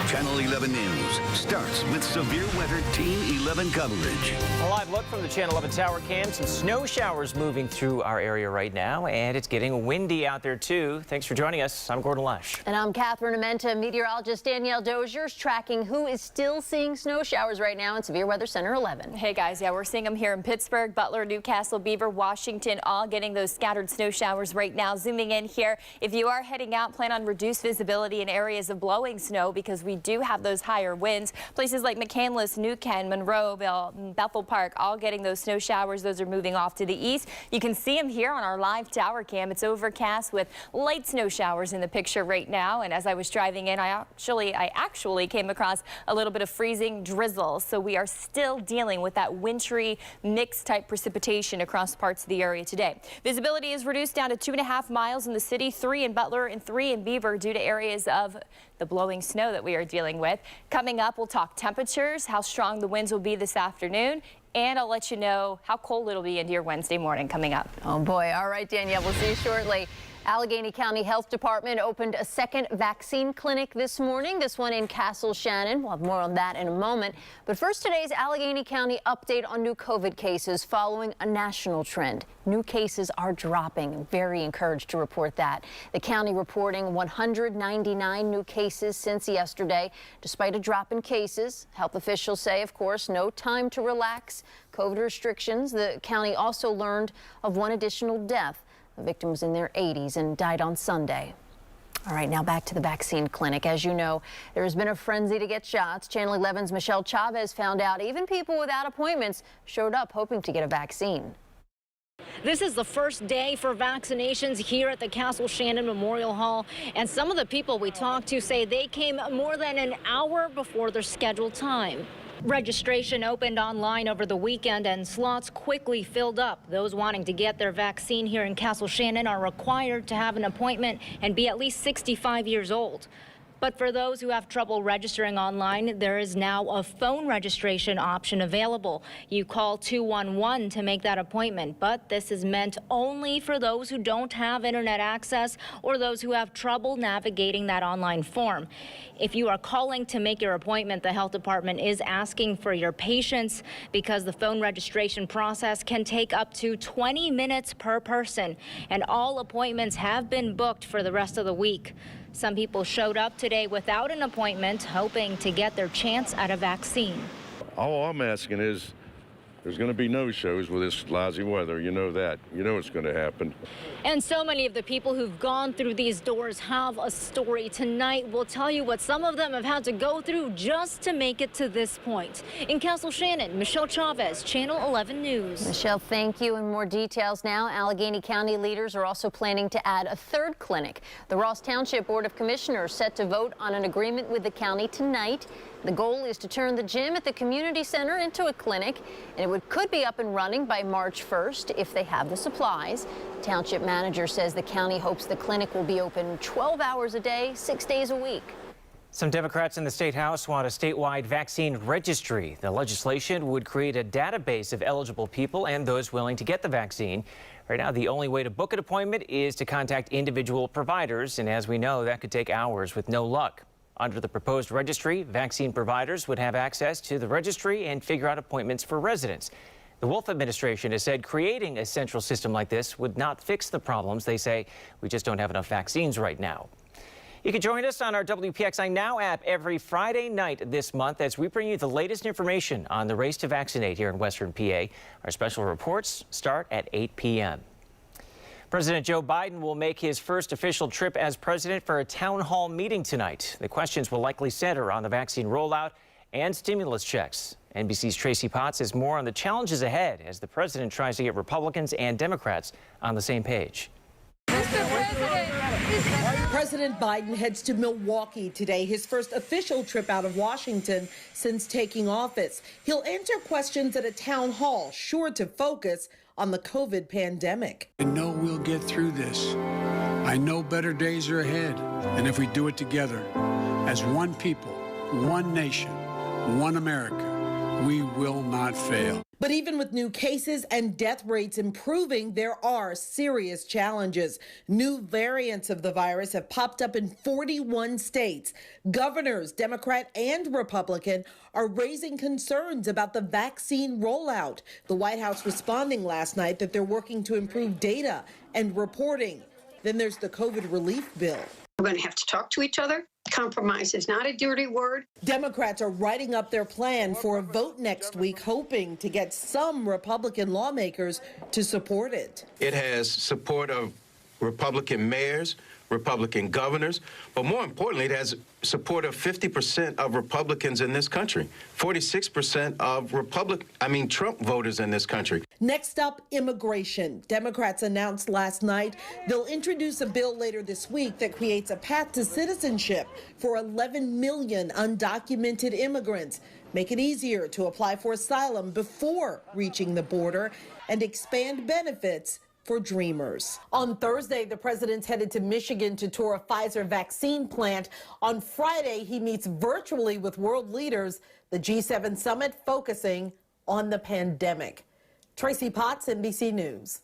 Channel 11 News starts with severe weather Team 11 coverage. A live look from the Channel 11 tower cam. Some snow showers moving through our area right now, and it's getting windy out there too. Thanks for joining us. I'm Gordon Lash. And I'm Catherine Amenta. Meteorologist Danielle Dozier's tracking who is still seeing snow showers right now in Severe Weather Center 11. Hey guys, yeah, we're seeing them here in Pittsburgh, Butler, Newcastle, Beaver, Washington, all getting those scattered snow showers right now. Zooming in here, if you are heading out, plan on reduced visibility in areas of blowing snow because we do have those higher winds. Places like McCandless, New Ken, Monroeville, Bethel Park, all getting those snow showers. Those are moving off to the east. You can see them here on our live tower cam. It's overcast with light snow showers in the picture right now. And as I was driving in, I actually came across a little bit of freezing drizzle. So we are still dealing with that wintry mixed type precipitation across parts of the area today. Visibility is reduced down to 2.5 miles in the city, 3 in Butler and 3 in Beaver due to areas of the blowing snow that we are dealing with. Coming up, we'll talk temperatures, how strong the winds will be this afternoon, and I'll let you know how cold it'll be into your Wednesday morning coming up. Oh boy. All right, Danielle, we'll see you shortly. Allegheny County Health Department opened a second vaccine clinic this morning, this one in Castle Shannon. We'll have more on that in a moment. But first, today's Allegheny County update on new COVID cases following a national trend. New cases are dropping. Very encouraged to report that. The county reporting 199 new cases since yesterday. Despite a drop in cases, health officials say, of course, no time to relax COVID restrictions. The county also learned of one additional death. The victim was in their 80s and died on Sunday. All right, now back to the vaccine clinic. As you know, there has been a frenzy to get shots. Channel 11's Michelle Chavez found out even people without appointments showed up hoping to get a vaccine. This is the first day for vaccinations here at the Castle Shannon Memorial Hall, and some of the people we talked to say they came more than an hour before their scheduled time. Registration opened online over the weekend and slots quickly filled up. Those wanting to get their vaccine here in Castle Shannon are required to have an appointment and be at least 65 years old. But for those who have trouble registering online, there is now a phone registration option available. You call 211 to make that appointment, but this is meant only for those who don't have internet access or those who have trouble navigating that online form. If you are calling to make your appointment, the health department is asking for your patience because the phone registration process can take up to 20 minutes per person, and all appointments have been booked for the rest of the week. Some people showed up today without an appointment, hoping to get their chance at a vaccine. All I'm asking is there's going to be no shows with this lousy weather. You know that. You know it's going to happen. And so many of the people who've gone through these doors have a story. Tonight, we'll tell you what some of them have had to go through just to make it to this point. In Castle Shannon, Michelle Chavez, Channel 11 News. Michelle, thank you. And more details now. Allegheny County leaders are also planning to add a third clinic. The Ross Township Board of Commissioners set to vote on an agreement with the county tonight. The goal is to turn the gym at the community center into a clinic, and it could be up and running by March 1st if they have the supplies. The township manager says the county hopes the clinic will be open 12 hours a day, 6 days a week. Some Democrats in the State House want a statewide vaccine registry. The legislation would create a database of eligible people and those willing to get the vaccine. Right now, the only way to book an appointment is to contact individual providers, and as we know, that could take hours with no luck. Under the proposed registry, vaccine providers would have access to the registry and figure out appointments for residents. The Wolf administration has said creating a central system like this would not fix the problems. They say we just don't have enough vaccines right now. You can join us on our WPXI Now app every Friday night this month as we bring you the latest information on the race to vaccinate here in Western PA. Our special reports start at 8 p.m. President Joe Biden will make his first official trip as president for a town hall meeting tonight. The questions will likely center on the vaccine rollout and stimulus checks. NBC's Tracy Potts has more on the challenges ahead as the president tries to get Republicans and Democrats on the same page. President Biden heads to Milwaukee today, his first official trip out of Washington since taking office. He'll answer questions at a town hall, sure to focus on the COVID pandemic. I know we'll get through this. I know better days are ahead. And if we do it together, as one people, one nation, one America, we will not fail. But even with new cases and death rates improving, there are serious challenges. New variants of the virus have popped up in 41 states. Governors, Democrat and Republican, are raising concerns about the vaccine rollout. The White House responding last night that they're working to improve data and reporting. Then there's the COVID relief bill. We're going to have to talk to each other. Compromise is not a dirty word. Democrats are writing up their plan for a vote next week, hoping to get some Republican lawmakers to support it. It has support of Republican mayors, Republican governors, but more importantly, it has support of 50% of Republicans in this country, 46% of Trump voters in this country. Next up, immigration. Democrats announced last night they'll introduce a bill later this week that creates a path to citizenship for 11 million undocumented immigrants, make it easier to apply for asylum before reaching the border, and expand benefits for dreamers. On Thursday, the president's headed to Michigan to tour a Pfizer vaccine plant. On Friday, he meets virtually with world leaders, the G7 summit focusing on the pandemic. Tracy Potts, NBC News.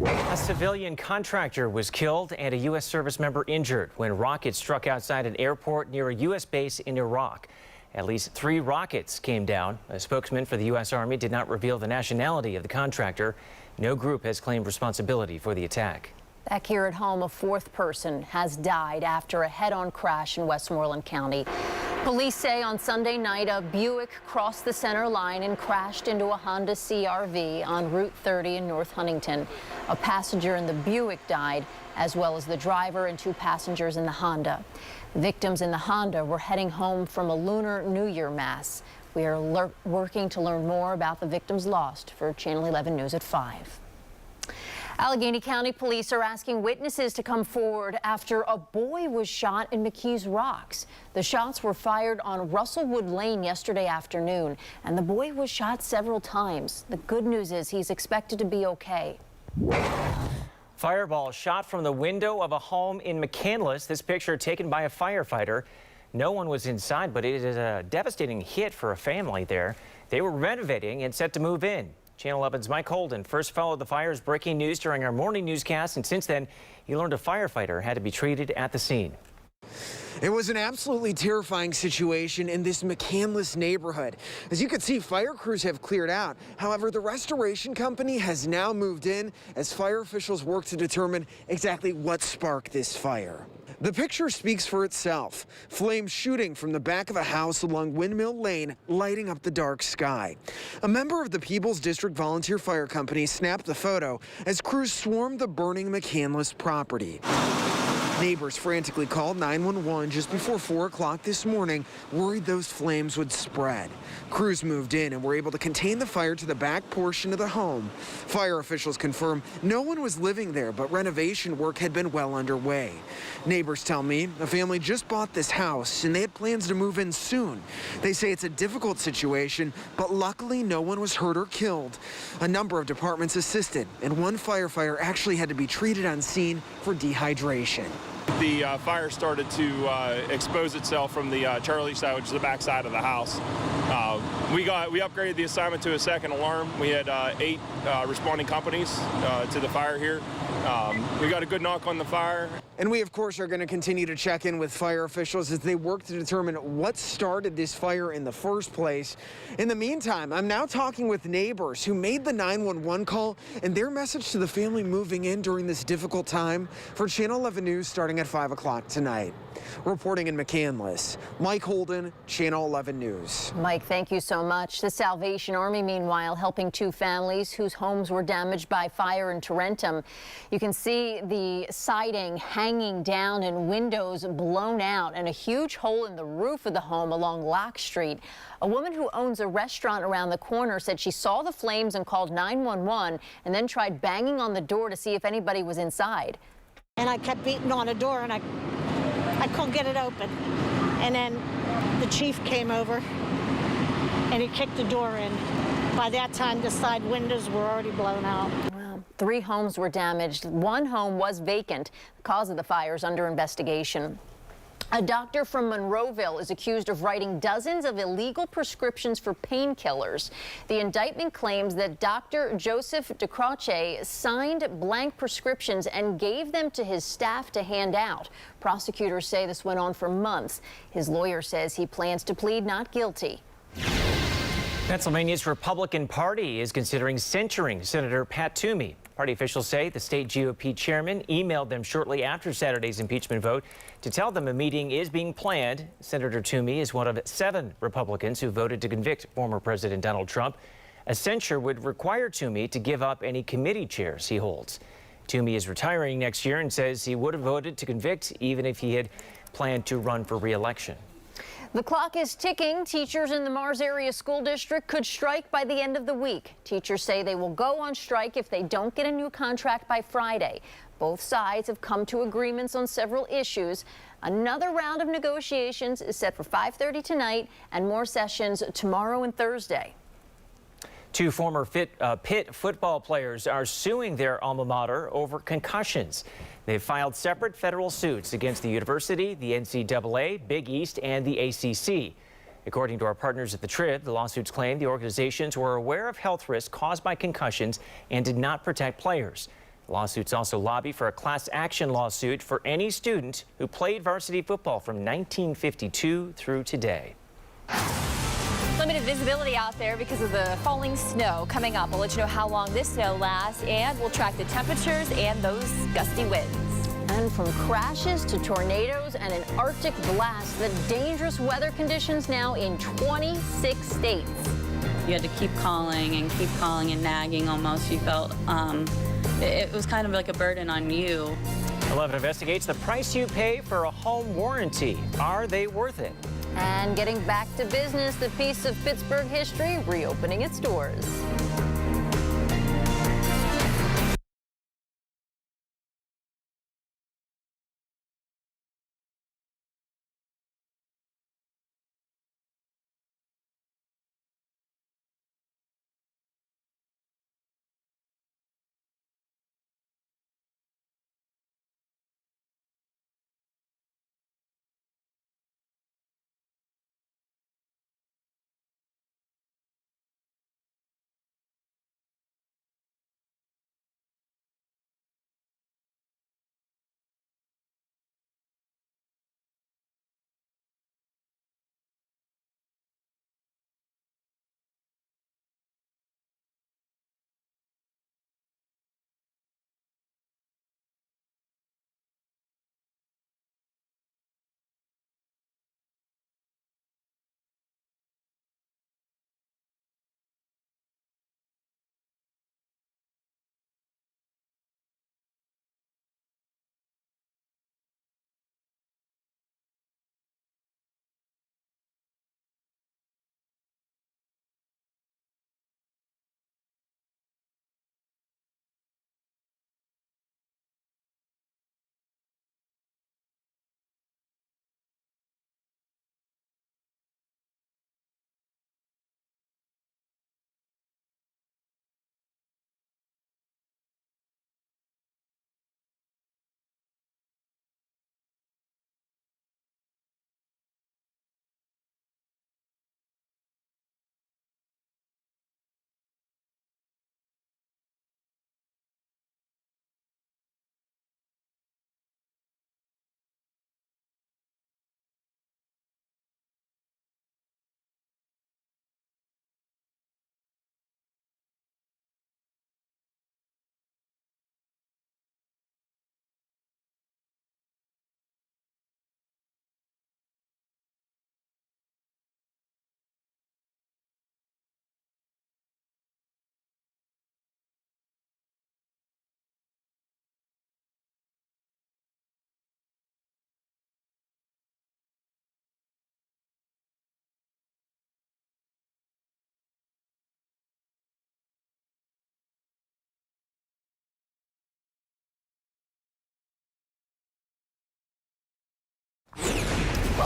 A civilian contractor was killed and a U.S. service member injured when rockets struck outside an airport near a U.S. base in Iraq. At least 3 rockets came down. A spokesman for the U.S. Army did not reveal the nationality of the contractor. No group has claimed responsibility for the attack. Back here at home, a 4th person has died after a head-on crash in Westmoreland County. Police say on Sunday night, a Buick crossed the center line and crashed into a Honda CR-V on Route 30 in North Huntington. A passenger in the Buick died, as well as the driver and 2 passengers in the Honda. Victims in the Honda were heading home from a Lunar New Year Mass. We are working to learn more about the victims lost for Channel 11 News at 5. Allegheny County Police are asking witnesses to come forward after a boy was shot in McKees Rocks. The shots were fired on Russellwood Lane yesterday afternoon, and the boy was shot several times. The good news is he's expected to be okay. Fireball shot from the window of a home in McCandless. This picture taken by a firefighter. No one was inside, but it is a devastating hit for a family there. They were renovating and set to move in. Channel 11's Mike Holden first followed the fire's breaking news during our morning newscast, and since then, he learned a firefighter had to be treated at the scene. It was an absolutely terrifying situation in this McCandless neighborhood. As you can see, fire crews have cleared out. However, the restoration company has now moved in as fire officials work to determine exactly what sparked this fire. The picture speaks for itself. Flames shooting from the back of a house along Windmill Lane, lighting up the dark sky. A member of the People's District Volunteer Fire Company snapped the photo as crews swarmed the burning McCandless property. Neighbors frantically called 911 just before 4 o'clock this morning, worried those flames would spread. Crews moved in and were able to contain the fire to the back portion of the home. Fire officials confirm no one was living there, but renovation work had been well underway. Neighbors tell me a family just bought this house and they had plans to move in soon. They say it's a difficult situation, but luckily no one was hurt or killed. A number of departments assisted, and one firefighter actually had to be treated on scene for dehydration. The fire started to expose itself from the Charlie side, which is the back side of the house. We upgraded the assignment to a second alarm. We had 8 responding companies to the fire here. We got a good knock on the fire. And we, of course, are going to continue to check in with fire officials as they work to determine what started this fire in the first place. In the meantime, I'm now talking with neighbors who made the 911 call and their message to the family moving in during this difficult time. For Channel 11 News starting at 5 o'clock tonight. Reporting in McCandless, Mike Holden, Channel 11 News. Mike, thank you so much. The Salvation Army, meanwhile, helping 2 families whose homes were damaged by fire in Tarentum. You can see the siding hanging down and windows blown out and a huge hole in the roof of the home along Lock Street. A woman who owns a restaurant around the corner said she saw the flames and called 911 and then tried banging on the door to see if anybody was inside. And I kept beating on the door and I couldn't get it open. And then the chief came over and he kicked the door in. By that time, the side windows were already blown out. Wow. 3 homes were damaged. 1 home was vacant. The cause of the fire is under investigation. A doctor from Monroeville is accused of writing dozens of illegal prescriptions for painkillers. The indictment claims that Dr. Joseph DeCroce signed blank prescriptions and gave them to his staff to hand out. Prosecutors say this went on for months. His lawyer says he plans to plead not guilty. Pennsylvania's Republican Party is considering censuring Senator Pat Toomey. Party officials say the state GOP chairman emailed them shortly after Saturday's impeachment vote to tell them a meeting is being planned. Senator Toomey is one of 7 Republicans who voted to convict former President Donald Trump. A censure would require Toomey to give up any committee chairs he holds. Toomey is retiring next year and says he would have voted to convict even if he had planned to run for re-election. The clock is ticking. Teachers in the Mars Area School District could strike by the end of the week. Teachers say they will go on strike if they don't get a new contract by Friday. Both sides have come to agreements on several issues. Another round of negotiations is set for 5:30 tonight and more sessions tomorrow and Thursday. 2 former Pitt football players are suing their alma mater over concussions. They've filed separate federal suits against the university, the NCAA, Big East, and the ACC. According to our partners at the Trib, the lawsuits claim the organizations were aware of health risks caused by concussions and did not protect players. The lawsuits also lobby for a class action lawsuit for any student who played varsity football from 1952 through today. Limited visibility out there because of the falling snow. Coming up, we'll let you know how long this snow lasts, and we'll track the temperatures and those gusty winds. And from crashes to tornadoes and an Arctic blast, the dangerous weather conditions now in 26 states. You had to keep calling and nagging almost. You felt it was kind of like a burden on you. 11 investigates the price you pay for a home warranty. Are they worth it? And getting back to business, the piece of Pittsburgh history reopening its doors.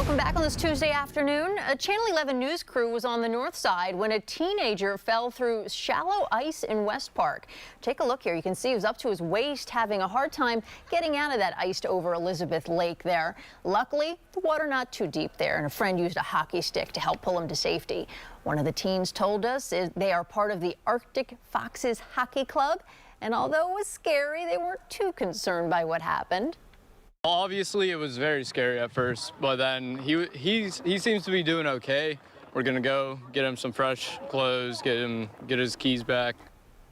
Welcome back on this Tuesday afternoon. A Channel 11 news crew was on the north side when a teenager fell through shallow ice in West Park. Take a look here. You can see he was up to his waist, having a hard time getting out of that iced over Elizabeth Lake there. Luckily, the water not too deep there, and a friend used a hockey stick to help pull him to safety. One of the teens told us they are part of the Arctic Foxes Hockey Club, and although it was scary, they weren't too concerned by what happened. Obviously, it was very scary at first, but then he seems to be doing okay. We're gonna go get him some fresh clothes, get his keys back.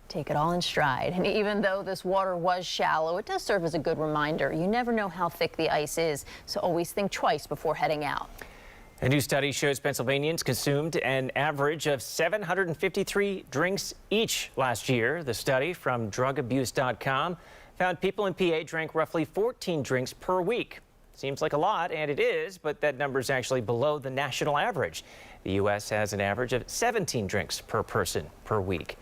Take it all in stride. And even though this water was shallow, it does serve as a good reminder. You never know how thick the ice is, so always think twice before heading out. A new study shows Pennsylvanians consumed an average of 753 drinks each last year. The study from drugabuse.com found people in PA drank roughly 14 drinks per week. Seems like a lot, and it is, but that number is actually below the national average. The U.S. has an average of 17 drinks per person per week.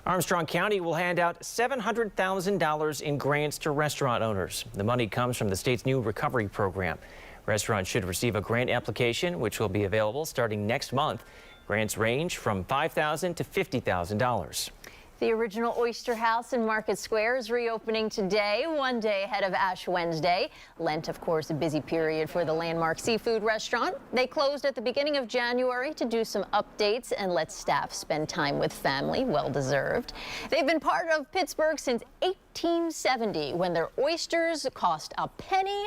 Armstrong County will hand out $700,000 in grants to restaurant owners. The money comes from the state's new recovery program. Restaurants should receive a grant application, which will be available starting next month. Grants range from $5,000 to $50,000. The original Oyster House in Market Square is reopening today, one day ahead of Ash Wednesday. Lent, of course, a busy period for the landmark seafood restaurant. They closed at the beginning of January to do some updates and let staff spend time with family, well deserved. They've been part of Pittsburgh since 1870, when their oysters cost a penny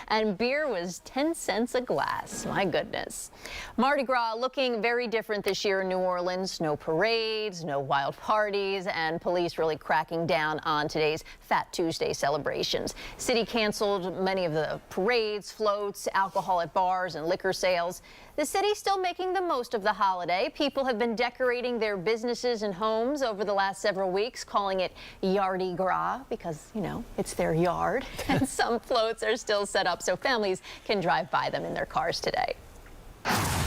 and beer was 10 cents a glass. My goodness. Mardi Gras looking very different this year in New Orleans. No parades, no wild parties, and police really cracking down on today's Fat Tuesday celebrations. City canceled many of the parades, floats, alcohol at bars, and liquor sales. The city's still making the most of the holiday. People have been decorating their businesses and homes over the last several weeks, calling it Yardi Gras because, you know, it's their yard. And some floats are still set up so families can drive by them in their cars today.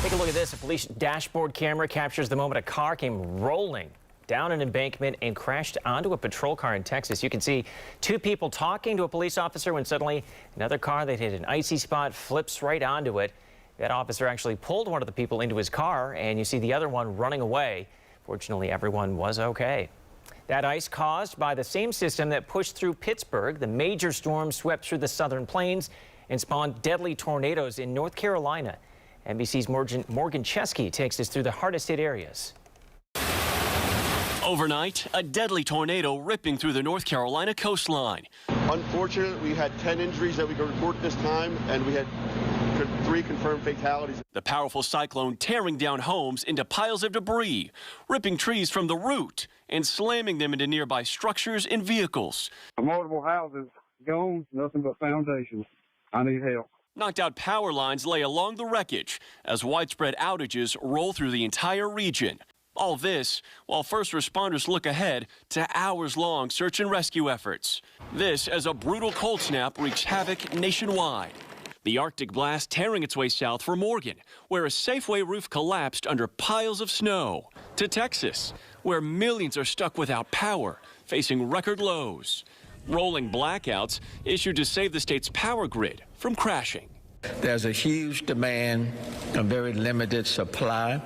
Take a look at this. A police dashboard camera captures the moment a car came rolling down an embankment and crashed onto a patrol car in Texas. You can see two people talking to a police officer when suddenly another car that hit an icy spot flips right onto it. That officer actually pulled one of the people into his car, and you see the other one running away. Fortunately, everyone was okay. That ice caused by the same system that pushed through Pittsburgh. The major storm swept through the southern plains and spawned deadly tornadoes in North Carolina. NBC's Morgan Chesky takes us through the hardest hit areas. Overnight, a deadly tornado ripping through the North Carolina coastline. Unfortunately, we had 10 injuries that we could report this time, and we had 3 confirmed fatalities. The powerful cyclone tearing down homes into piles of debris, ripping trees from the root and slamming them into nearby structures and vehicles. Multiple houses gone, nothing but foundations. I need help. Knocked out power lines lay along the wreckage as widespread outages roll through the entire region. All this while first responders look ahead to hours-long search and rescue efforts. This as a brutal cold snap wreaks havoc nationwide. The Arctic blast tearing its way south for Morgan, where a Safeway roof collapsed under piles of snow. To Texas, where millions are stuck without power, facing record lows. Rolling blackouts issued to save the state's power grid from crashing. There's a huge demand, a very limited supply.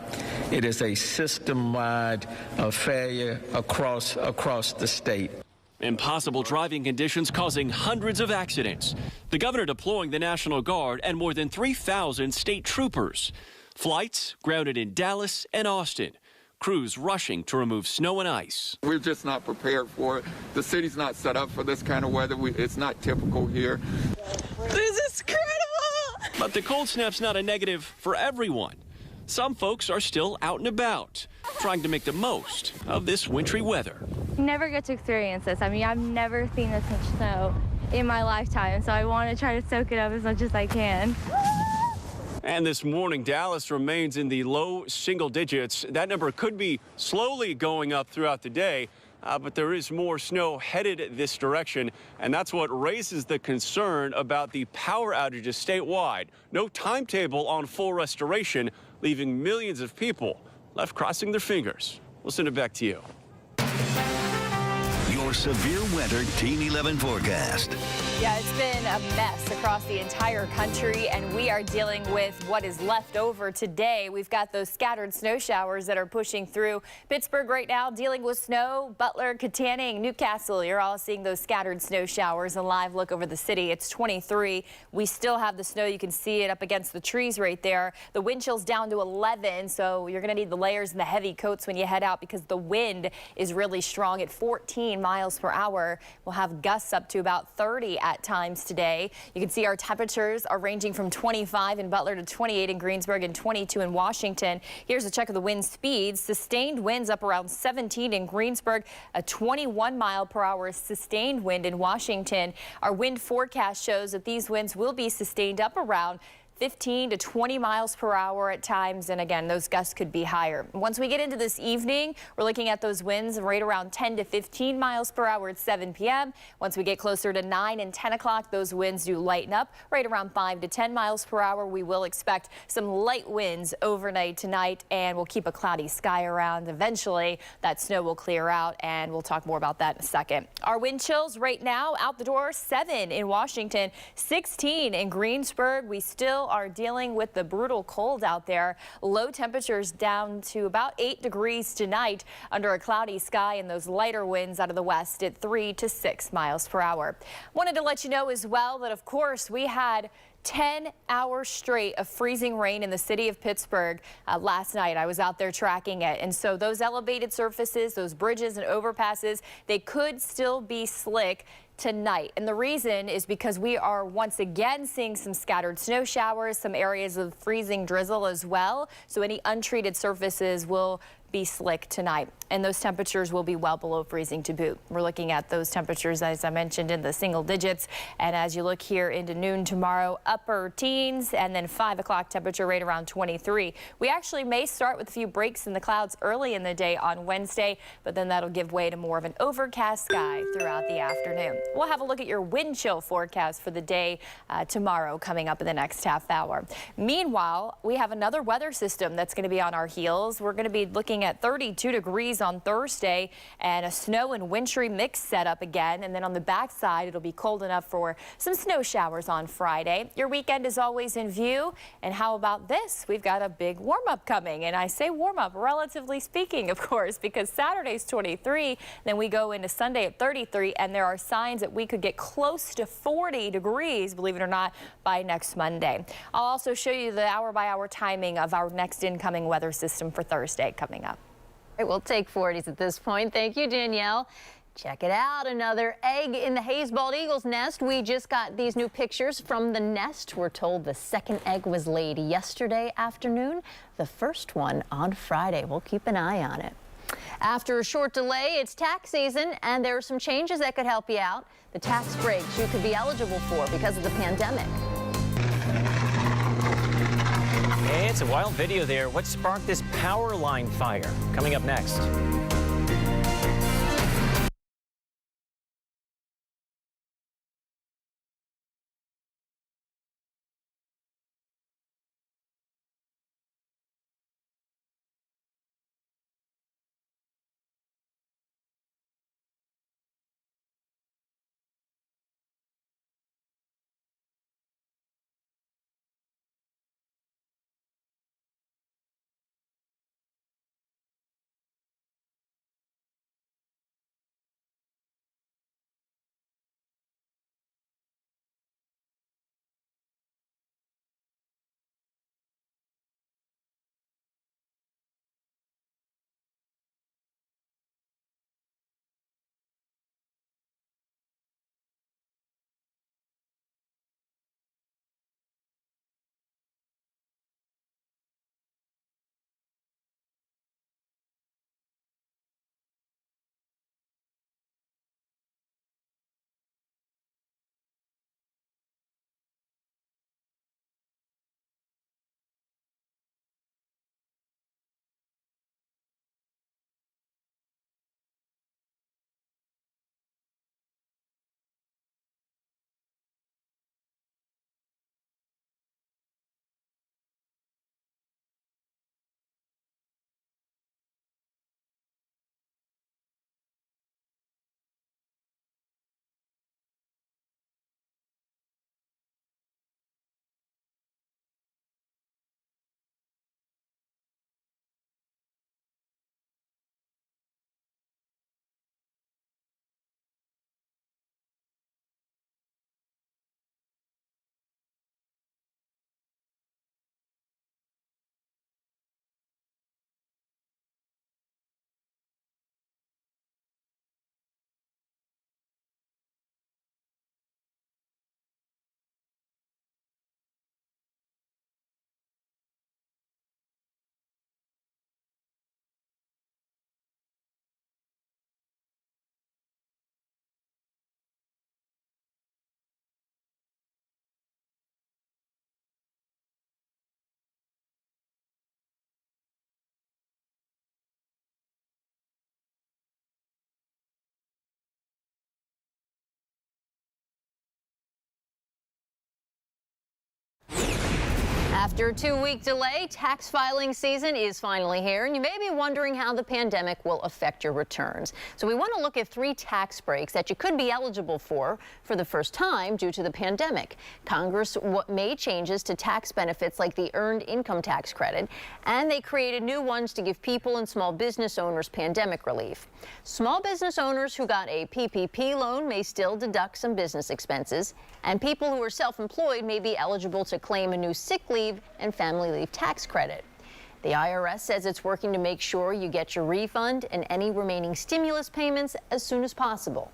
It is a system-wide failure across the state. Impossible driving conditions causing hundreds of accidents. The governor deploying the National Guard and more than 3,000 state troopers. Flights grounded in Dallas and Austin. Crews rushing to remove snow and ice. We're just not prepared for it. The city's not set up for this kind of weather. It's not typical here. This is incredible! But the cold snap's not a negative for everyone. Some folks are still out and about, trying to make the most of this wintry weather. Never get to experience this. I mean, I've never seen this much snow in my lifetime, so I want to try to soak it up as much as I can. And this morning, Dallas remains in the low single digits. That number could be slowly going up throughout the day, but there is more snow headed this direction, and that's what raises the concern about the power outages statewide. No timetable on full restoration, leaving millions of people left crossing their fingers. We'll send it back to you. Your severe weather Team 11 forecast. Yeah, it's been a mess across the entire country, and we are dealing with what is left over today. We've got those scattered snow showers that are pushing through Pittsburgh right now, dealing with snow. Butler, Katanning, Newcastle, you're all seeing those scattered snow showers. A live look over the city. It's 23. We still have the snow. You can see it up against the trees right there. The wind chill's down to 11, so you're going to need the layers and the heavy coats when you head out because the wind is really strong at 14 miles per hour. We'll have gusts up to about 30 at times today. You can see our temperatures are ranging from 25 in Butler to 28 in Greensburg and 22 in Washington. Here's a check of the wind speeds. Sustained winds up around 17 in Greensburg, a 21 mile per hour sustained wind in Washington. Our wind forecast shows that these winds will be sustained up around 15 to 20 miles per hour at times, and again, those gusts could be higher. Once we get into this evening, we're looking at those winds right around 10 to 15 miles per hour at 7 p.m. Once we get closer to 9 and 10 o'clock, those winds do lighten up right around 5 to 10 miles per hour. We will expect some light winds overnight tonight, and we'll keep a cloudy sky around. Eventually, that snow will clear out, and we'll talk more about that in a second. Our wind chills right now out the door, 7 in Washington, 16 in Greensburg. We still are dealing with the brutal cold out there. Low temperatures down to about 8 degrees tonight under a cloudy sky, and those lighter winds out of the west at 3 to 6 miles per hour. Wanted to let you know as well that, of course, we had 10 hours straight of freezing rain in the city of Pittsburgh last night. I was out there tracking it, and so those elevated surfaces, those bridges and overpasses, they could still be slick tonight. And the reason is because we are once again seeing some scattered snow showers, some areas of freezing drizzle as well. So any untreated surfaces will be slick tonight, and those temperatures will be well below freezing to boot. We're looking at those temperatures, as I mentioned, in the single digits, and as you look here into noon tomorrow, upper teens, and then 5 o'clock temperature right around 23. We actually may start with a few breaks in the clouds early in the day on Wednesday, but then that'll give way to more of an overcast sky throughout the afternoon. We'll have a look at your wind chill forecast for the day tomorrow coming up in the next half hour. Meanwhile, we have another weather system that's going to be on our heels. We're going to be looking at 32 degrees on Thursday and a snow and wintry mix setup again. And then on the backside, it'll be cold enough for some snow showers on Friday. Your weekend is always in view. And how about this? We've got a big warm up coming. And I say warm up, relatively speaking, of course, because Saturday's 23. Then we go into Sunday at 33. And there are signs that we could get close to 40 degrees, believe it or not, by next Monday. I'll also show you the hour by hour timing of our next incoming weather system for Thursday coming up. All right, we'll take 40s at this point. Thank you, Danielle. Check it out. Another egg in the Hayes-Bald Eagle's nest. We just got these new pictures from the nest. We're told the second egg was laid yesterday afternoon, the first one on Friday. We'll keep an eye on it. After a short delay, it's tax season, and there are some changes that could help you out. The tax breaks you could be eligible for because of the pandemic. Hey, it's a wild video there. What sparked this power line fire? Coming up next. After a 2-week delay, tax filing season is finally here, and you may be wondering how the pandemic will affect your returns. So we want to look at 3 tax breaks that you could be eligible for the first time due to the pandemic. Congress made changes to tax benefits like the Earned Income Tax Credit, and they created new ones to give people and small business owners pandemic relief. Small business owners who got a PPP loan may still deduct some business expenses, and people who are self-employed may be eligible to claim a new sick leave and family leave tax credit. The IRS says it's working to make sure you get your refund and any remaining stimulus payments as soon as possible.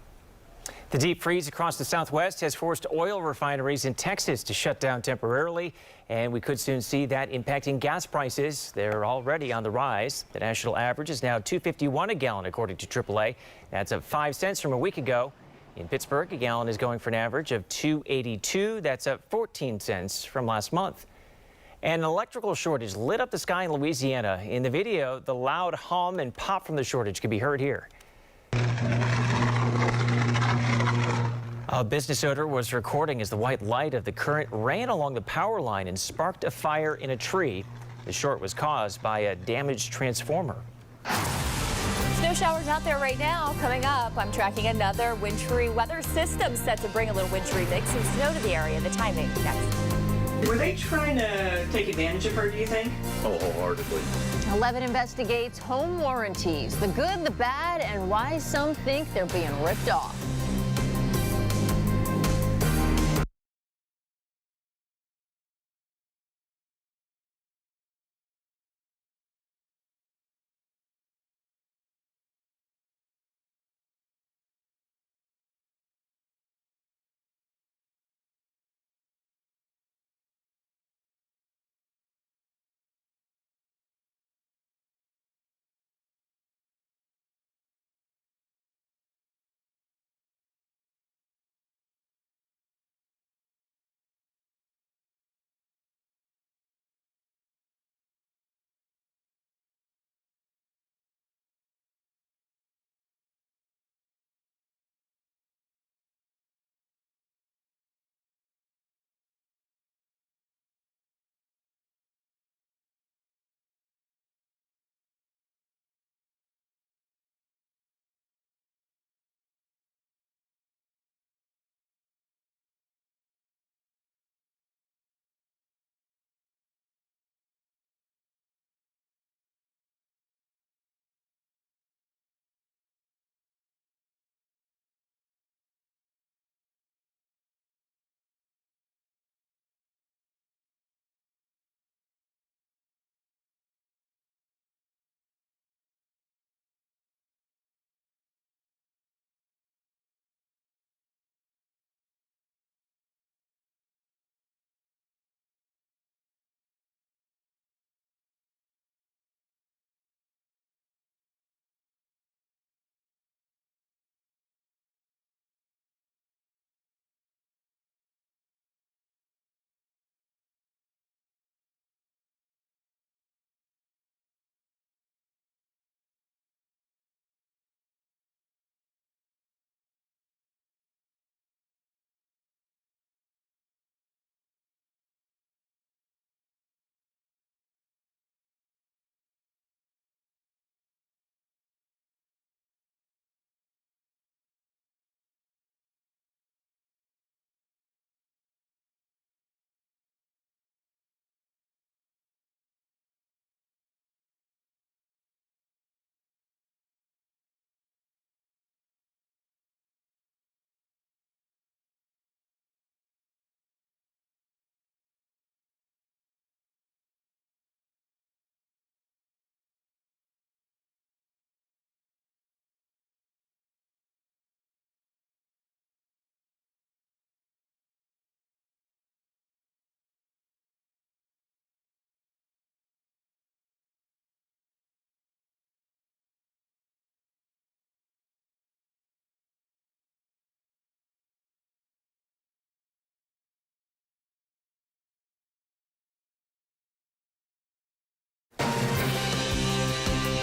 The deep freeze across the Southwest has forced oil refineries in Texas to shut down temporarily, and we could soon see that impacting gas prices. They're already on the rise. The national average is now $2.51 a gallon, according to AAA. That's up 5 cents from a week ago. In Pittsburgh, a gallon is going for an average of $2.82. That's up 14 cents from last month. An electrical shortage lit up the sky in Louisiana. In the video, the loud hum and pop from the shortage can be heard here. A business owner was recording as the white light of the current ran along the power line and sparked a fire in a tree. The short was caused by a damaged transformer. Snow showers out there right now. Coming up, I'm tracking another wintry weather system set to bring a little wintry mix and snow to the area. The timing next. Were they trying to take advantage of her, do you think? Oh, wholeheartedly. 11 investigates home warranties, the good, the bad, and why some think they're being ripped off.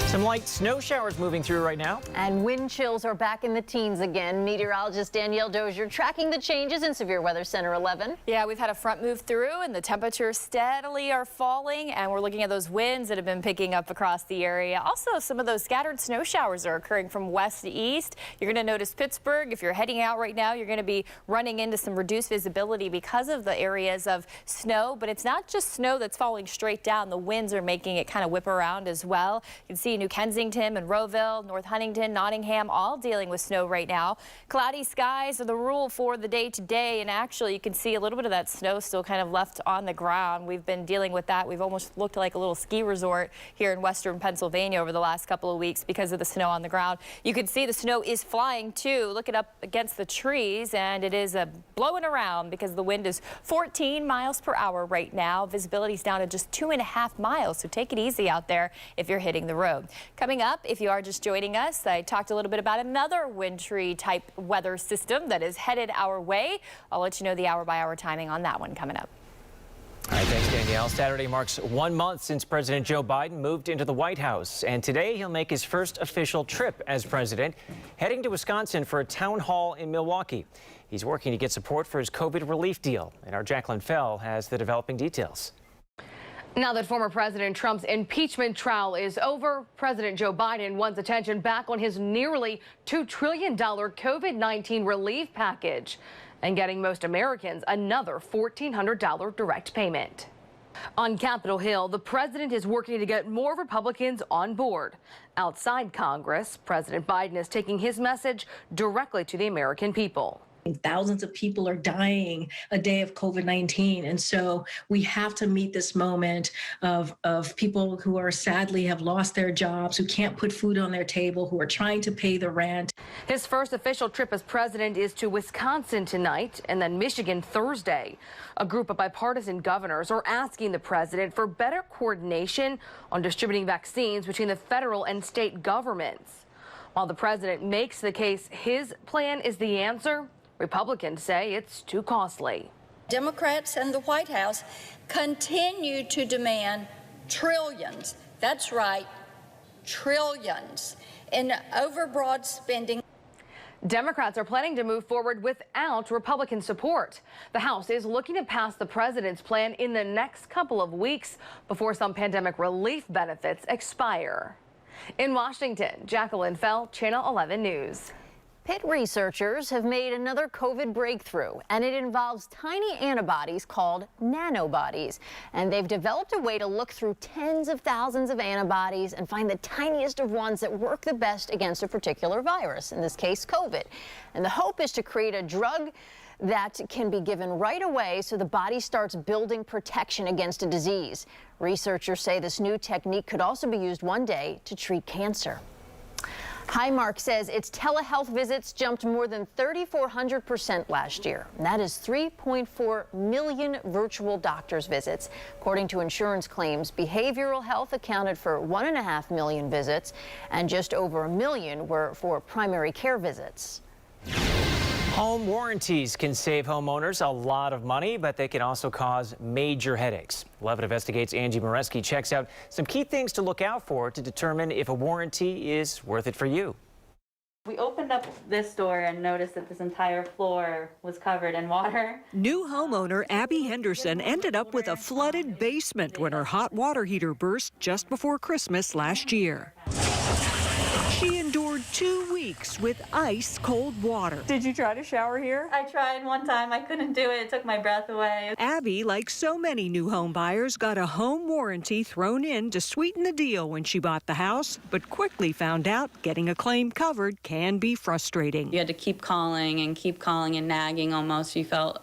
Some light snow showers moving through right now. And wind chills are back in the teens again. Meteorologist Danielle Dozier tracking the changes in Severe Weather Center 11. Yeah, we've had a front move through and the temperatures steadily are falling, and we're looking at those winds that have been picking up across the area. Also, some of those scattered snow showers are occurring from west to east. You're going to notice Pittsburgh. If you're heading out right now, you're going to be running into some reduced visibility because of the areas of snow, but it's not just snow that's falling straight down. The winds are making it kind of whip around as well. You can see New Kensington, Monroeville, North Huntington, Nottingham, all dealing with snow right now. Cloudy skies are the rule for the day today, and actually you can see a little bit of that snow still kind of left on the ground. We've been dealing with that. We've almost looked like a little ski resort here in western Pennsylvania over the last couple of weeks because of the snow on the ground. You can see the snow is flying too. Look it up against the trees, and it is blowing around because the wind is 14 miles per hour right now. Visibility is down to just 2.5 miles, so take it easy out there if you're hitting the road. Coming up, if you are just joining us, I talked a little bit about another wintry type weather system that is headed our way. I'll let you know the hour-by-hour timing on that one coming up. All right, thanks, Danielle. Saturday marks 1 month since President Joe Biden moved into the White House, and today he'll make his first official trip as president, heading to Wisconsin for a town hall in Milwaukee. He's working to get support for his COVID relief deal, and our Jacqueline Fell has the developing details. Now that former President Trump's impeachment trial is over, President Joe Biden wants attention back on his nearly $2 trillion COVID-19 relief package and getting most Americans another $1,400 direct payment. On Capitol Hill, the president is working to get more Republicans on board. Outside Congress, President Biden is taking his message directly to the American people. Thousands of people are dying a day of COVID-19. And so we have to meet this moment of people who are sadly have lost their jobs, who can't put food on their table, who are trying to pay the rent. His first official trip as president is to Wisconsin tonight and then Michigan Thursday. A group of bipartisan governors are asking the president for better coordination on distributing vaccines between the federal and state governments. While the president makes the case his plan is the answer, Republicans say it's too costly. Democrats and the White House continue to demand trillions, that's right, trillions, in overbroad spending. Democrats are planning to move forward without Republican support. The House is looking to pass the president's plan in the next couple of weeks before some pandemic relief benefits expire. In Washington, Jacqueline Fell, Channel 11 News. Pitt researchers have made another COVID breakthrough, and it involves tiny antibodies called nanobodies. And they've developed a way to look through tens of thousands of antibodies and find the tiniest of ones that work the best against a particular virus, in this case, COVID. And the hope is to create a drug that can be given right away so the body starts building protection against a disease. Researchers say this new technique could also be used one day to treat cancer. Highmark says its telehealth visits jumped more than 3,400% last year. And that is 3.4 million virtual doctor's visits. According to insurance claims, behavioral health accounted for 1.5 million visits, and just over 1 million were for primary care visits. Home warranties can save homeowners a lot of money, but they can also cause major headaches. 11 Investigates' Angie Moreski checks out some key things to look out for to determine if a warranty is worth it for you. We opened up this door and noticed that this entire floor was covered in water. New homeowner Abby Henderson ended up with a flooded basement when her hot water heater burst just before Christmas last year. She endured 2 weeks with ice-cold water. Did you try to shower here? I tried one time. I couldn't do it. It took my breath away. Abby, like so many new home buyers, got a home warranty thrown in to sweeten the deal when she bought the house, but quickly found out getting a claim covered can be frustrating. You had to keep calling and nagging almost. You felt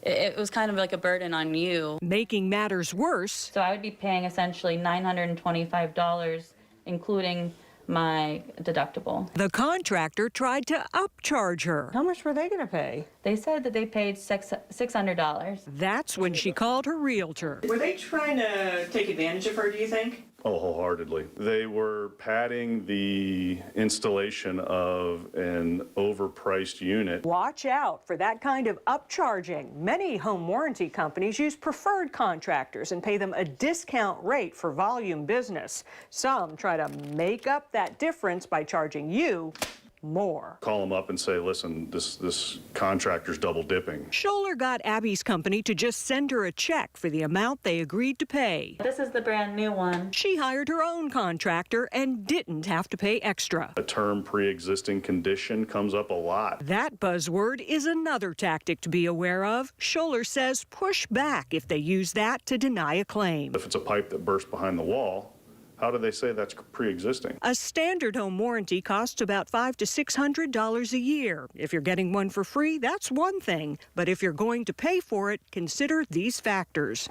it was kind of like a burden on you. Making matters worse. So I would be paying essentially $925, including my deductible. The contractor tried to upcharge her. How much were they going to pay? They said that they paid $600. That's when she called her realtor. Were they trying to take advantage of her, do you think? Oh, wholeheartedly. They were padding the installation of an overpriced unit. Watch out for that kind of upcharging. Many home warranty companies use preferred contractors and pay them a discount rate for volume business. Some try to make up that difference by charging you more. Call them up and say, listen, this contractor's double dipping. Scholler got Abby's company to just send her a check for the amount they agreed to pay. This is the brand new one. She hired her own contractor and didn't have to pay extra. A term pre-existing condition comes up a lot. That buzzword is another tactic to be aware of. Scholler says push back if they use that to deny a claim. If it's a pipe that burst behind the wall, how do they say that's pre-existing? A standard home warranty costs about $500 to $600 a year. If you're getting one for free, that's one thing. But if you're going to pay for it, consider these factors.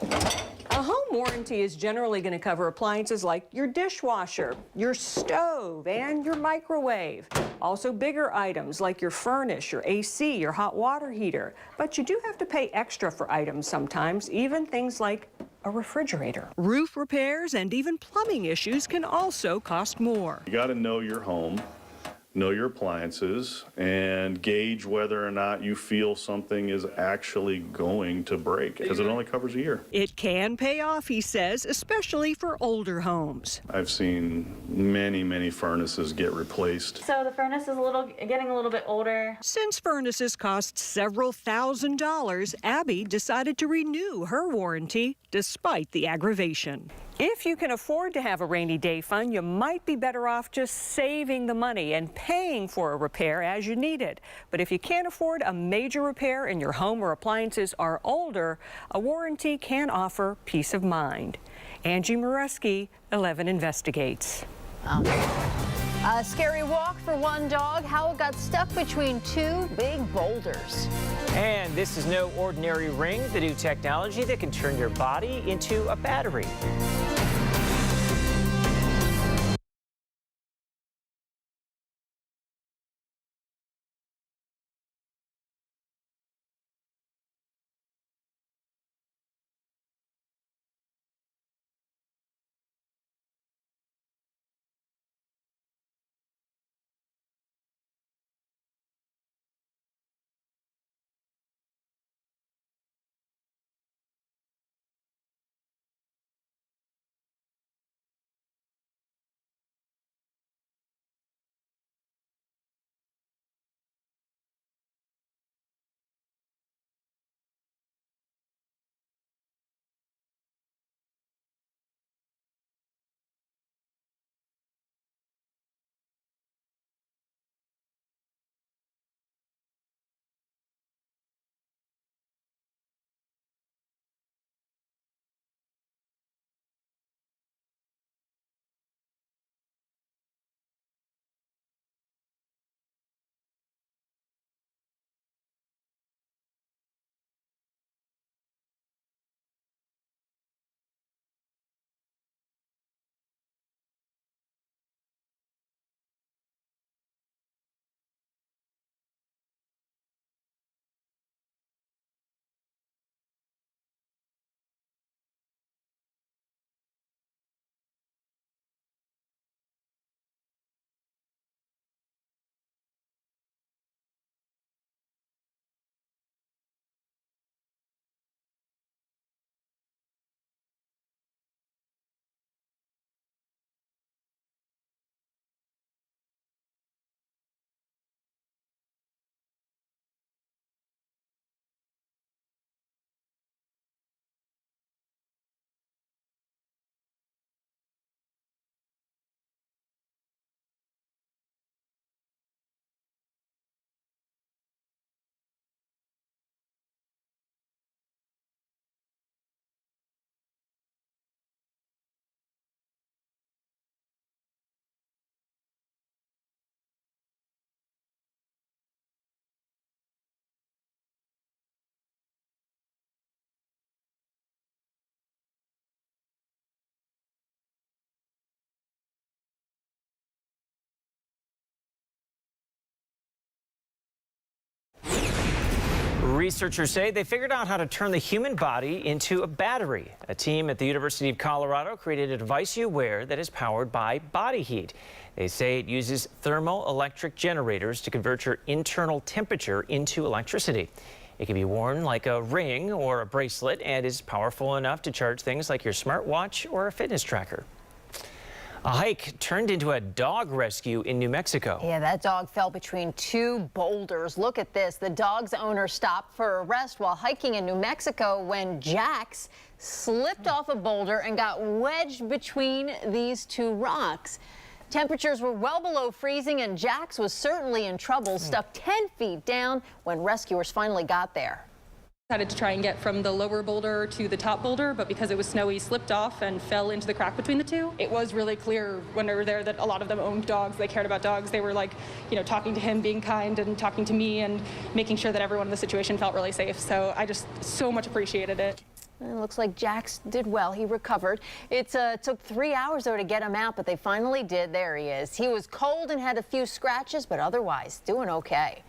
A home warranty is generally going to cover appliances like your dishwasher, your stove, and your microwave. Also bigger items like your furnace, your AC, your hot water heater. But you do have to pay extra for items sometimes, even things like a refrigerator. Roof repairs and even plumbing issues can also cost more. You got to know your home, know your appliances, and gauge whether or not you feel something is actually going to break, because it only covers a year. It can pay off, he says, especially for older homes. I've seen many furnaces get replaced. So the furnace is getting a little bit older. Since furnaces cost several $1,000s, Abby decided to renew her warranty despite the aggravation. If you can afford to have a rainy day fund, you might be better off just saving the money and paying for a repair as you need it. But if you can't afford a major repair and your home or appliances are older, a warranty can offer peace of mind. Angie Moreski, 11 Investigates. A scary walk for one dog, how it got stuck between two big boulders. And this is no ordinary ring, the new technology that can turn your body into a battery. Researchers say they figured out how to turn the human body into a battery. A team at the University of Colorado created a device you wear that is powered by body heat. They say it uses thermoelectric generators to convert your internal temperature into electricity. It can be worn like a ring or a bracelet and is powerful enough to charge things like your smartwatch or a fitness tracker. A hike turned into a dog rescue in New Mexico. Yeah, that dog fell between two boulders. Look at this. The dog's owner stopped for a rest while hiking in New Mexico when Jax slipped off a boulder and got wedged between these two rocks. Temperatures were well below freezing and Jax was certainly in trouble, stuck 10 feet down when rescuers finally got there. Decided to try and get from the lower boulder to the top boulder, but because it was snowy, slipped off and fell into the crack between the two. It was really clear when we were there that a lot of them owned dogs. They cared about dogs. They were like, you know, talking to him, being kind, and talking to me and making sure that everyone in the situation felt really safe. So I just so much appreciated it. It looks like Jax did well. He recovered. It took 3 hours, though, to get him out, but they finally did. There he is. He was cold and had a few scratches, but otherwise doing okay.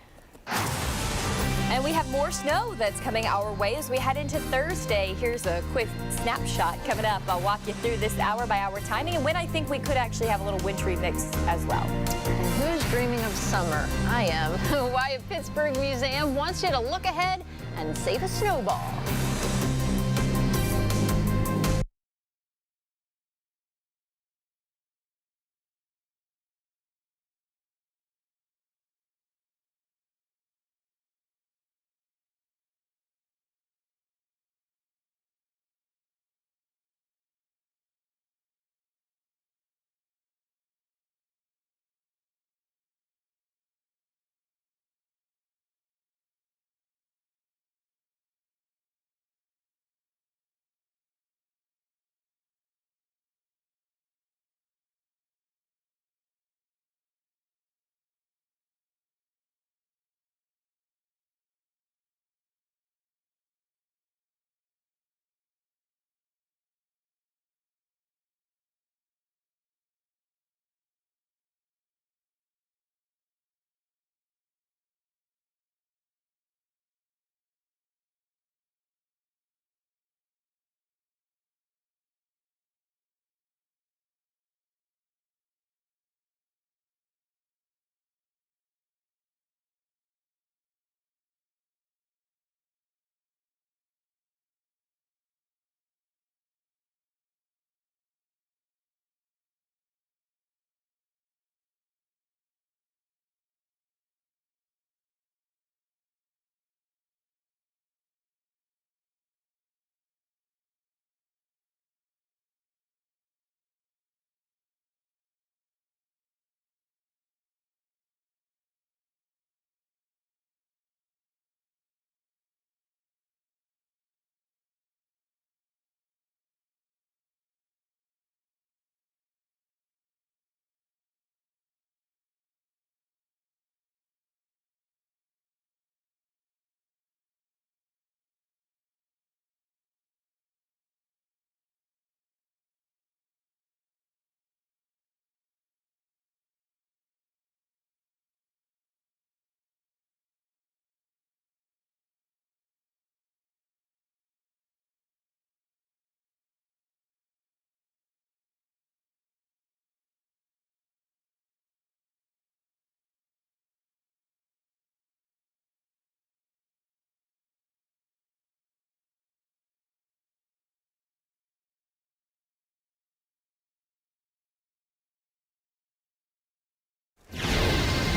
And we have more snow that's coming our way as we head into Thursday. Here's a quick snapshot coming up. I'll walk you through this hour-by-hour timing and when I think we could actually have a little wintry mix as well. And who's dreaming of summer? I am. Why Pittsburgh Museum wants you to look ahead and save a snowball.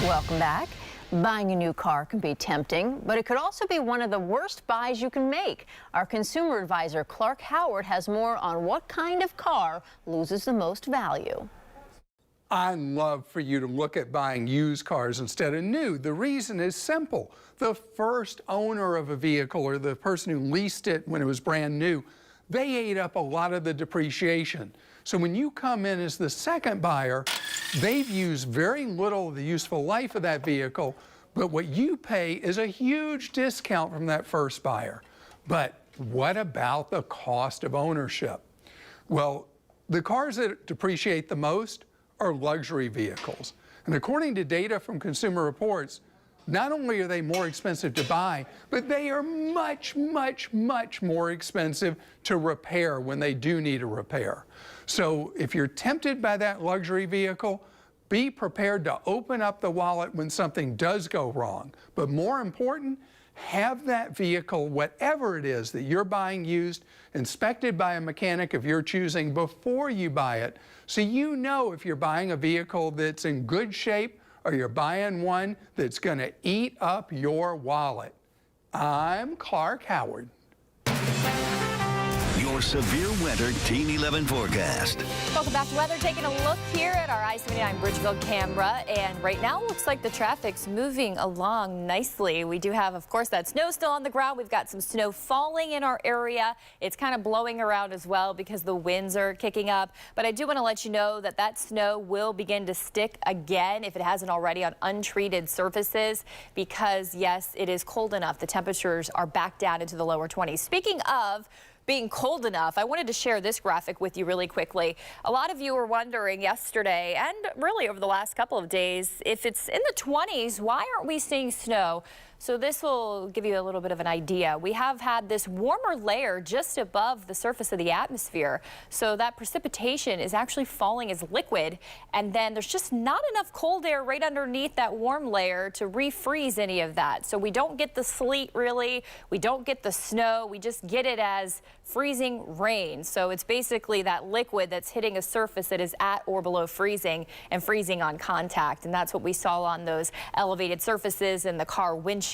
Welcome back. Buying a new car can be tempting, but it could also be one of the worst buys you can make. Our consumer advisor, Clark Howard, has more on what kind of car loses the most value. I'd love for you to look at buying used cars instead of new. The reason is simple. The first owner of a vehicle or the person who leased it when it was brand new, they ate up a lot of the depreciation. So when you come in as the second buyer, they've used very little of the useful life of that vehicle, but what you pay is a huge discount from that first buyer. But what about the cost of ownership? Well, the cars that depreciate the most are luxury vehicles. And according to data from Consumer Reports, not only are they more expensive to buy, but they are much, much, much more expensive to repair when they do need a repair. So if you're tempted by that luxury vehicle, be prepared to open up the wallet when something does go wrong. But more important, have that vehicle, whatever it is that you're buying used, inspected by a mechanic of your choosing before you buy it, so you know if you're buying a vehicle that's in good shape or you're buying one that's going to eat up your wallet. I'm Clark Howard. Your severe weather Team 11 forecast. Welcome back to weather. Taking a look here at our I-79 Bridgeville camera, and right now it looks like the traffic's moving along nicely. We do have, of course, that snow still on the ground. We've got some snow falling in our area. It's kind of blowing around as well because the winds are kicking up. But I do want to let you know that that snow will begin to stick again, if it hasn't already, on untreated surfaces, because yes, it is cold enough. The temperatures are back down into the lower 20s. Speaking of being cold enough, I wanted to share this graphic with you really quickly. A lot of you were wondering yesterday, and really over the last couple of days, if it's in the 20s, why aren't we seeing snow? So this will give you a little bit of an idea. We have had this warmer layer just above the surface of the atmosphere. So that precipitation is actually falling as liquid. And then there's just not enough cold air right underneath that warm layer to refreeze any of that. So we don't get the sleet really. We don't get the snow. We just get it as freezing rain. So it's basically that liquid that's hitting a surface that is at or below freezing and freezing on contact. And that's what we saw on those elevated surfaces and the car windshields.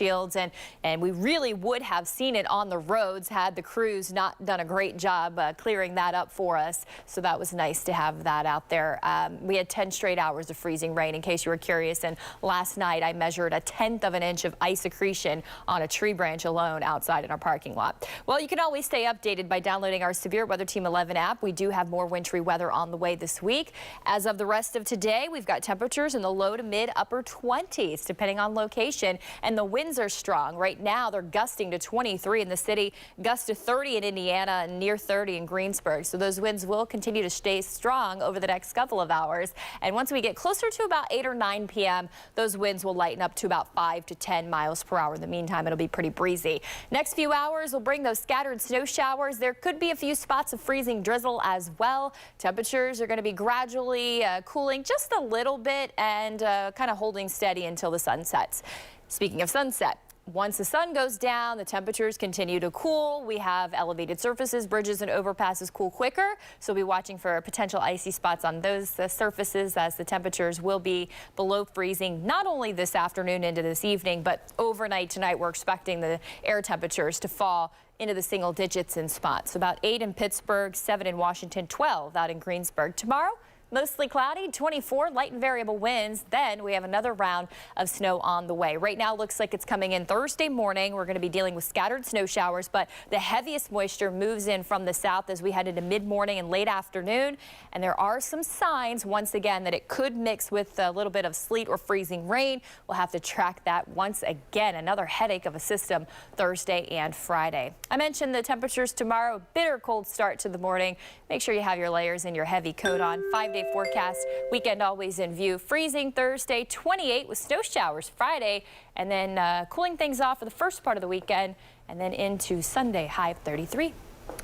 And we really would have seen it on the roads had the crews not done a great job clearing that up for us. So that was nice to have that out there. We had 10 straight hours of freezing rain, in case you were curious. And last night I measured 1/10 of an inch of ice accretion on a tree branch alone outside in our parking lot. Well, you can always stay updated by downloading our Severe Weather Team 11 app. We do have more wintry weather on the way this week. As of the rest of today, we've got temperatures in the low to mid upper 20s, depending on location, and the winds are strong. Right now, they're gusting to 23 in the city, gusts to 30 in Indiana, and near 30 in Greensburg. So those winds will continue to stay strong over the next couple of hours. And once we get closer to about 8 or 9 p.m., those winds will lighten up to about 5 to 10 miles per hour. In the meantime, it'll be pretty breezy. Next few hours will bring those scattered snow showers. There could be a few spots of freezing drizzle as well. Temperatures are going to be gradually cooling just a little bit and kind of holding steady until the sun sets. Speaking of sunset, once the sun goes down, the temperatures continue to cool. We have elevated surfaces, bridges and overpasses cool quicker. So we'll be watching for potential icy spots on those surfaces, as the temperatures will be below freezing, not only this afternoon into this evening, but overnight tonight. We're expecting the air temperatures to fall into the single digits in spots. About 8 in Pittsburgh, 7 in Washington, 12 out in Greensburg. Tomorrow, mostly cloudy, 24, light and variable winds. Then we have another round of snow on the way. Right now, looks like it's coming in Thursday morning. We're going to be dealing with scattered snow showers, but the heaviest moisture moves in from the south as we head into mid-morning and late afternoon. And there are some signs, once again, that it could mix with a little bit of sleet or freezing rain. We'll have to track that once again. Another headache of a system Thursday and Friday. I mentioned the temperatures tomorrow, bitter cold start to the morning. Make sure you have your layers and your heavy coat on. 5-day forecast, weekend always in view. Freezing Thursday, 28 with snow showers Friday, and then cooling things off for the first part of the weekend, and then into Sunday, high of 33.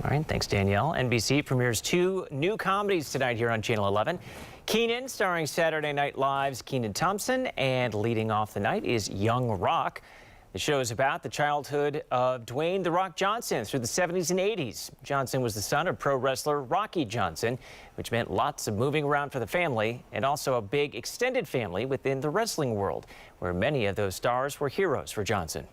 All right, thanks, Danielle. NBC premieres 2 new comedies tonight here on Channel 11. Keenan, starring Saturday Night Live's Kenan Thompson, and leading off the night is Young Rock. The show is about the childhood of Dwayne "The Rock" Johnson through the 70s and 80s. Johnson was the son of pro wrestler Rocky Johnson, which meant lots of moving around for the family, and also a big extended family within the wrestling world, where many of those stars were heroes for Johnson.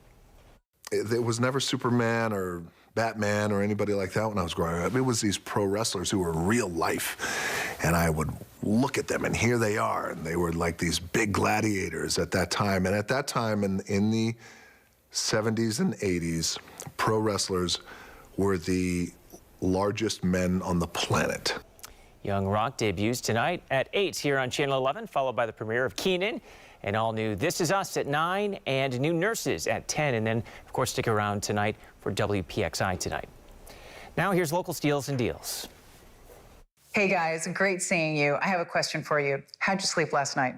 It was never Superman or Batman or anybody like that when I was growing up. It was these pro wrestlers who were real life. And I would look at them, and here they are. And they were like these big gladiators at that time. And at that time, in the 70s and 80s, pro wrestlers were the largest men on the planet. Young Rock debuts tonight at 8 here on Channel 11, followed by the premiere of Keenan, and all new This Is Us at 9, and new Nurses at 10. And then, of course, stick around tonight for WPXI Tonight. Now here's local steals and deals. Hey guys, great seeing you. I have a question for you. How'd you sleep last night?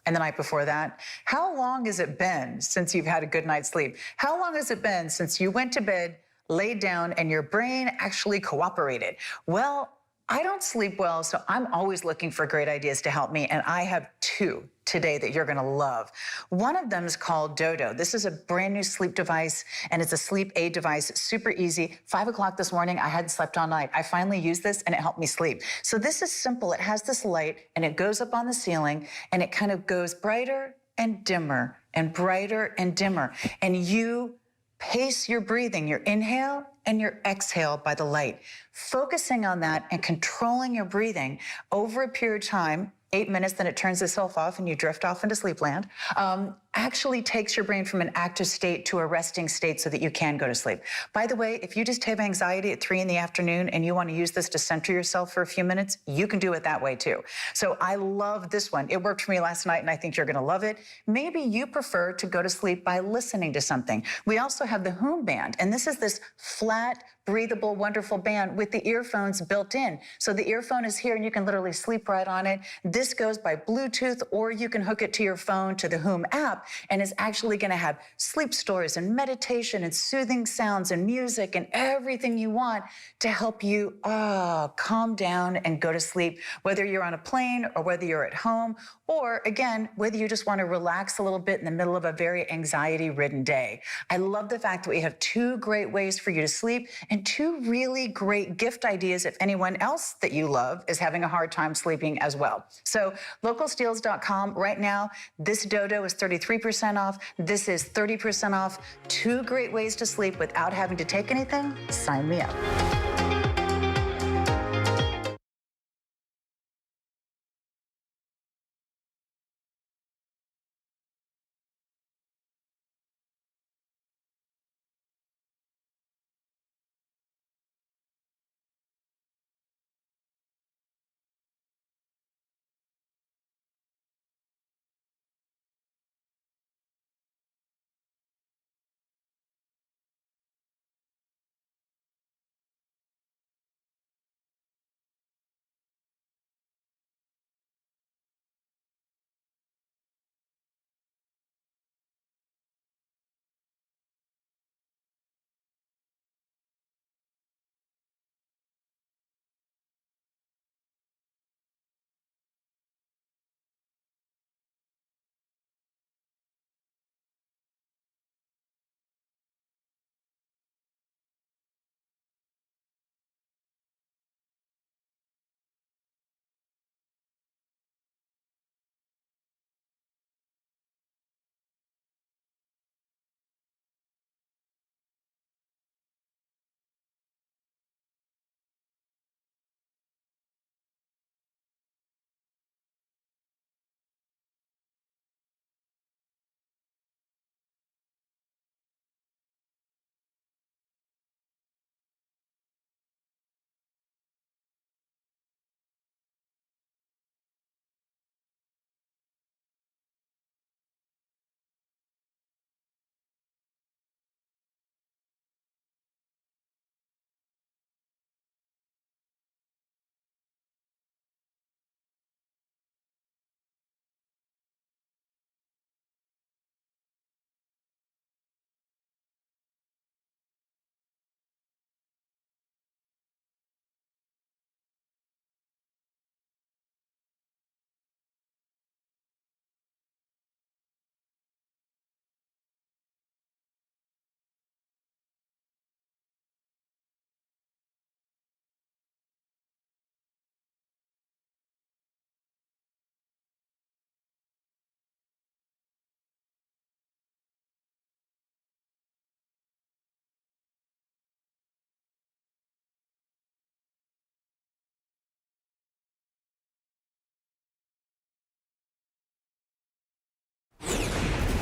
and the night before that? How long has it been since you've had a good night's sleep? How long has it been since you went to bed, laid down, and your brain actually cooperated? Well, I don't sleep well, so I'm always looking for great ideas to help me, and I have two today that you're gonna love. One of them is called Dodo. This is a brand new sleep device, and it's a sleep aid device. It's super easy. 5 o'clock this morning, I hadn't slept all night. I finally used this, and it helped me sleep. So this is simple. It has this light, and it goes up on the ceiling, and it kind of goes brighter and dimmer, and brighter and dimmer, and you pace your breathing, your inhale and your exhale by the light. Focusing on that and controlling your breathing over a period of time, 8 minutes, then it turns itself off and you drift off into sleep land, actually takes your brain from an active state to a resting state so that you can go to sleep. By the way, if you just have anxiety at 3 in the afternoon and you want to use this to center yourself for a few minutes, you can do it that way too. So I love this one. It worked for me last night and I think you're going to love it. Maybe you prefer to go to sleep by listening to something. We also have the Hoom Band, and this is this flat, breathable, wonderful band with the earphones built in. So the earphone is here and you can literally sleep right on it. This goes by Bluetooth, or you can hook it to your phone to the Hoom app, and it's actually going to have sleep stories and meditation and soothing sounds and music and everything you want to help you calm down and go to sleep, whether you're on a plane or whether you're at home, or again, whether you just want to relax a little bit in the middle of a very anxiety-ridden day. I love the fact that we have two great ways for you to sleep and two really great gift ideas if anyone else that you love is having a hard time sleeping as well. So localsteals.com right now, this Dodo is 33% off. This is 30% off. Two great ways to sleep without having to take anything. Sign me up.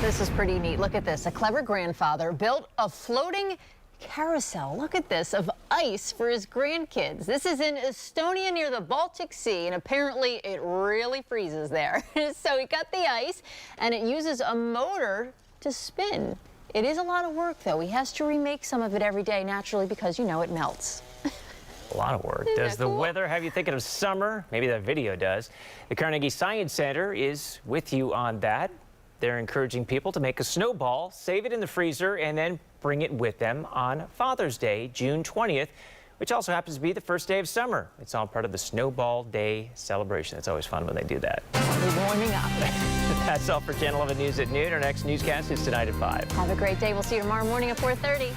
This is pretty neat. Look at this. A clever grandfather built a floating carousel. Look at this, of ice for his grandkids. This is in Estonia near the Baltic Sea, and apparently it really freezes there. So he got the ice, and it uses a motor to spin. It is a lot of work, though. He has to remake some of it every day, naturally, because, you know, it melts. A lot of work. Does the weather have you thinking of summer? Maybe that video does. The Carnegie Science Center is with you on that. They're encouraging people to make a snowball, save it in the freezer, and then bring it with them on Father's Day, June 20th, which also happens to be the first day of summer. It's all part of the Snowball Day celebration. It's always fun when they do that. We're warming up. That's all for Channel 11 News at noon. Our next newscast is tonight at 5. Have a great day. We'll see you tomorrow morning at 4:30.